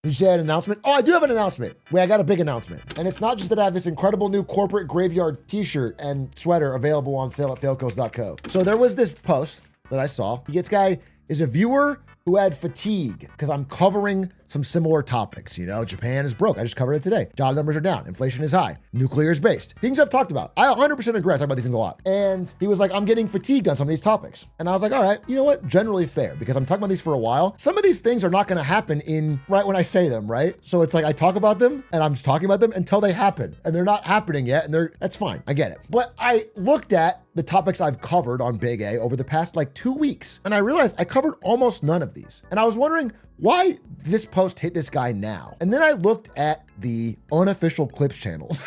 Did you say an announcement? Oh, I do have an announcement. Wait, I got a big announcement. And it's not just that I have this incredible new corporate graveyard t-shirt and sweater available on sale at failcoast.co. So there was this post that I saw. This guy is a viewer who had fatigue because I'm covering some similar topics. You know, Japan is broke. I just covered it today. Job numbers are down. Inflation is high. Nuclear is based. Things I've talked about. I 100% agree. I talk about these things a lot. And he was like, I'm getting fatigued on some of these topics. And I was like, all right, you know what? Generally fair, because I'm talking about these for a while. Some of these things are not going to happen in right when I say them, right? So it's like I talk about them and I'm just talking about them until they happen, and they're not happening yet. And that's fine. I get it. But I looked at the topics I've covered on Big A over the past like 2 weeks, and I realized I covered almost none of these. And I was wondering why this post hit this guy now. And then I looked at the unofficial clips channels.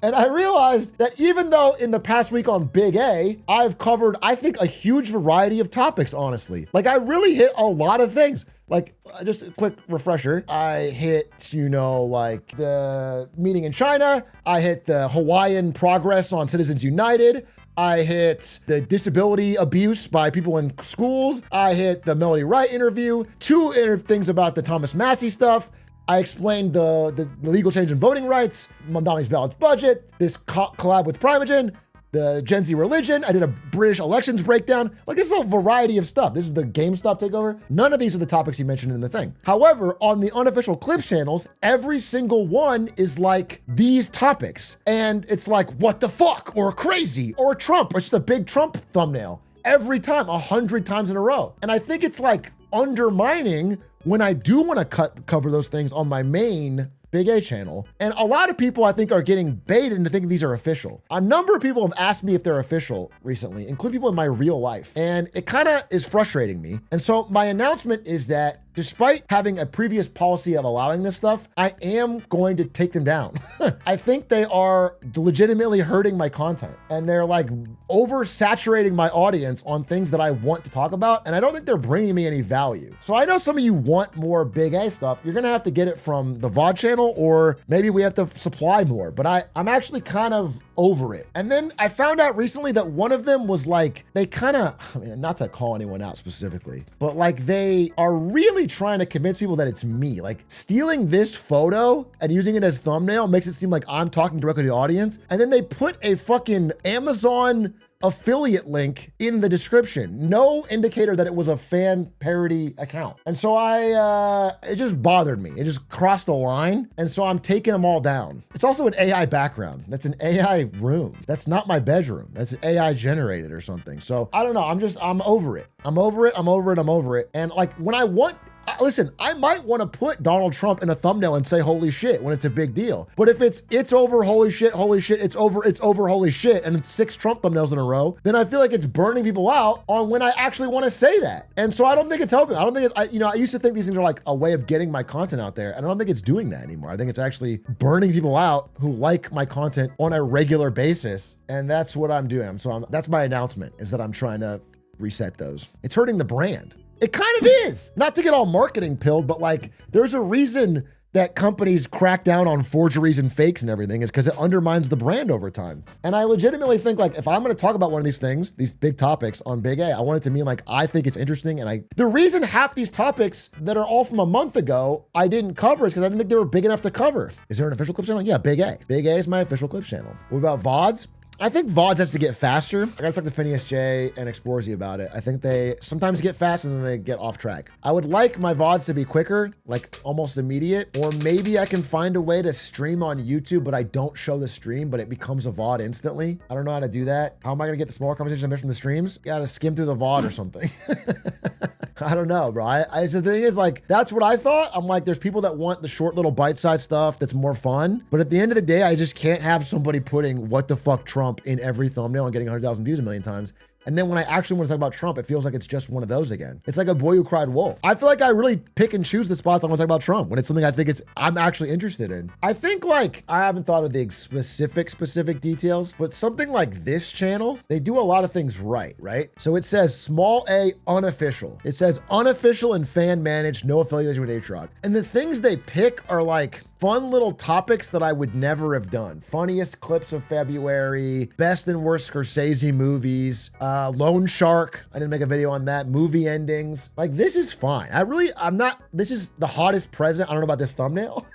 And I realized that even though in the past week on Big A, I've covered, I think, a huge variety of topics, honestly. Like, I really hit a lot of things. Like, just a quick refresher. I hit, like the meeting in China. I hit the Hawaiian progress on Citizens United. I hit the disability abuse by people in schools. I hit the Melody Wright interview. Two things about the Thomas Massey stuff. I explained the legal change in voting rights, Mamdani's balanced budget, this collab with Primeagen, the Gen Z religion. I did a British elections breakdown. Like, this is a variety of stuff. This is the GameStop takeover. None of these are the topics he mentioned in the thing. However, on the unofficial clips channels, every single one is like these topics. And it's like, what the fuck? Or crazy, or Trump, or just a big Trump thumbnail. Every time, 100 times in a row. And I think it's like undermining when I do want to cover those things on my main Big A channel. And a lot of people, I think, are getting baited into thinking these are official. A number of people have asked me if they're official recently, including people in my real life. And it kind of is frustrating me. And so my announcement is that despite having a previous policy of allowing this stuff, I am going to take them down. I think they are legitimately hurting my content, and they're like oversaturating my audience on things that I want to talk about. And I don't think they're bringing me any value. So I know some of you want more Big A stuff. You're gonna have to get it from the VOD channel, or maybe we have to supply more, but I'm actually kind of over it. And then I found out recently that one of them was like, they kind of, not to call anyone out specifically, but like they are really trying to convince people that it's me. Like, stealing this photo and using it as thumbnail makes it seem like I'm talking directly to the audience. And then they put a fucking Amazon affiliate link in the description. No indicator that it was a fan parody account. And so it just bothered me. It just crossed the line. And so I'm taking them all down. It's also an AI background. That's an AI room. That's not my bedroom. That's AI generated or something. So I don't know. I'm over it. I'm over it. And like, when I want, listen, I might want to put Donald Trump in a thumbnail and say holy shit when it's a big deal. But if it's over holy shit, it's over holy shit, and it's 6 Trump thumbnails in a row, then I feel like it's burning people out on when I actually want to say that. And so I don't think it's helping. I don't think I used to think these things are like a way of getting my content out there, and I don't think it's doing that anymore. I think it's actually burning people out who like my content on a regular basis. And that's what I'm doing. So that's my announcement, is that I'm trying to reset those. It's hurting the brand. It kind of is. Not to get all marketing pilled, but like, there's a reason that companies crack down on forgeries and fakes and everything, is because it undermines the brand over time. And I legitimately think, like, if I'm going to talk about one of these things, these big topics on Big A, I want it to mean like I think it's interesting. And the reason half these topics that are all from a month ago I didn't cover is because I didn't think they were big enough to cover. Is there an official clips channel? Yeah, Big A. Big A is my official clips channel. What about VODs? I think VODs has to get faster. I gotta talk to Phineas J and Explorzy about it. I think they sometimes get fast and then they get off track. I would like my VODs to be quicker, like almost immediate, or maybe I can find a way to stream on YouTube, but I don't show the stream, but it becomes a VOD instantly. I don't know how to do that. How am I gonna get the smaller conversations I made from the streams? You gotta skim through the VOD or something. I don't know, bro. The thing is, like, that's what I thought. I'm like, there's people that want the short little bite-sized stuff that's more fun. But at the end of the day, I just can't have somebody putting what the fuck Trump in every thumbnail and getting 100,000 views a million times. And then when I actually want to talk about Trump, it feels like it's just one of those again. It's like a boy who cried wolf. I feel like I really pick and choose the spots I want to talk about Trump when it's something I think I'm actually interested in. I think, like, I haven't thought of the specific details, but something like this channel, they do a lot of things right? So it says small a unofficial. It says unofficial and fan managed, no affiliation with H-Rock. And the things they pick are like fun little topics that I would never have done. Funniest clips of February, best and worst Scorsese movies, Loan Shark. I didn't make a video on that. Movie endings. Like, this is fine. This is the hottest present. I don't know about this thumbnail.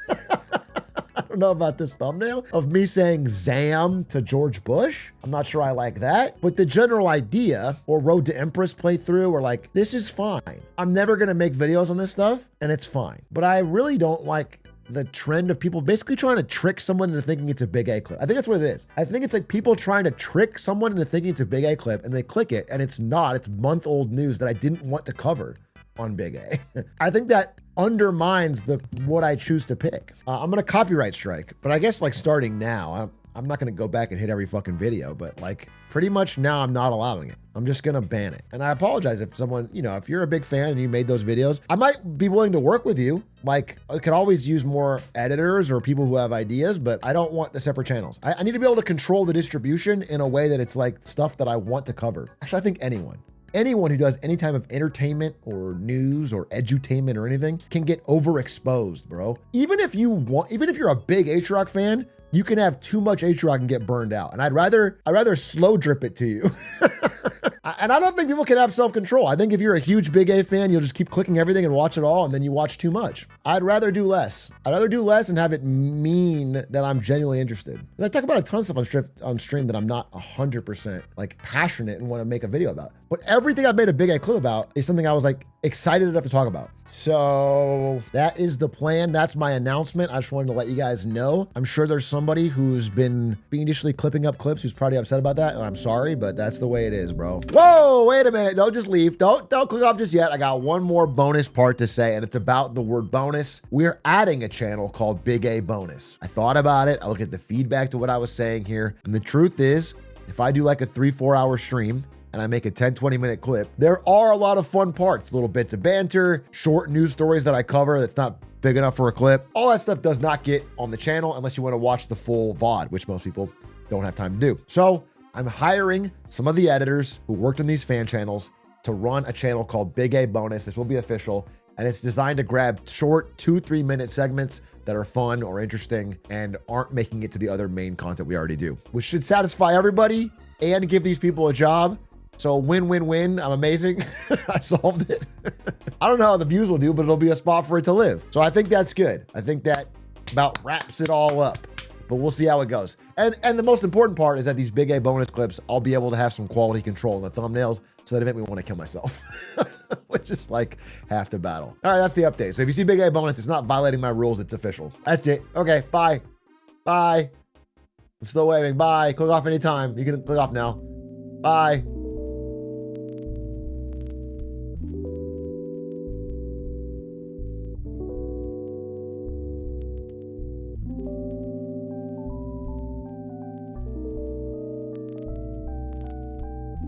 I don't know about this thumbnail of me saying Zam to George Bush. I'm not sure I like that, but the general idea, or Road to Empress playthrough, or like, this is fine. I'm never gonna make videos on this stuff, and it's fine. But I really don't like the trend of people basically trying to trick someone into thinking it's a Big A clip. I think that's what it is. I think it's like people trying to trick someone into thinking it's a Big A clip, and they click it, and it's not. It's month-old news that I didn't want to cover on Big A. I think that undermines what I choose to pick. I'm gonna copyright strike, but I guess like starting now, I'm not gonna go back and hit every fucking video, but like pretty much now I'm not allowing it. I'm just gonna ban it. And I apologize if someone, if you're a big fan and you made those videos, I might be willing to work with you. Like, I could always use more editors or people who have ideas, but I don't want the separate channels. I need to be able to control the distribution in a way that it's like stuff that I want to cover. Actually, I think anyone who does any type of entertainment or news or edutainment or anything can get overexposed, bro. Even if you're a big H-Rock fan, you can have too much H-Rock and get burned out. And I'd rather slow drip it to you. And I don't think people can have self-control. I think if you're a huge Big A fan, you'll just keep clicking everything and watch it all, and then you watch too much. I'd rather do less. I'd rather do less and have it mean that I'm genuinely interested. And I talk about a ton of stuff on stream that I'm not 100% like passionate and want to make a video about. But everything I've made a Big A clip about is something I was like excited enough to talk about. So that is the plan. That's my announcement. I just wanted to let you guys know. I'm sure there's somebody who's been fiendishly clipping up clips who's probably upset about that, and I'm sorry, but that's the way it is, bro. Whoa, wait a minute. Don't just leave. Don't click off just yet. I got one more bonus part to say, and it's about the word bonus. We're adding a channel called Big A Bonus. I thought about it. I looked at the feedback to what I was saying here, and the truth is, if I do like a 3-4 hour stream and I make a 10-20 minute clip, there are a lot of fun parts, little bits of banter, short news stories that I cover that's not big enough for a clip. All that stuff does not get on the channel unless you want to watch the full VOD, which most people don't have time to do. So I'm hiring some of the editors who worked on these fan channels to run a channel called Big A Bonus. This will be official, and it's designed to grab short 2-3 minute segments that are fun or interesting and aren't making it to the other main content we already do, which should satisfy everybody and give these people a job. So win-win-win. I'm amazing. I solved it. I don't know how the views will do, but it'll be a spot for it to live. So I think that's good. I think that about wraps it all up, but we'll see how it goes. And the most important part is that these Big A Bonus clips, I'll be able to have some quality control in the thumbnails so that it make me want to kill myself, which is like half the battle. All right, that's the update. So if you see Big A Bonus, it's not violating my rules. It's official. That's it. Okay, bye. Bye. I'm still waving. Bye. Click off anytime. You can click off now. Bye.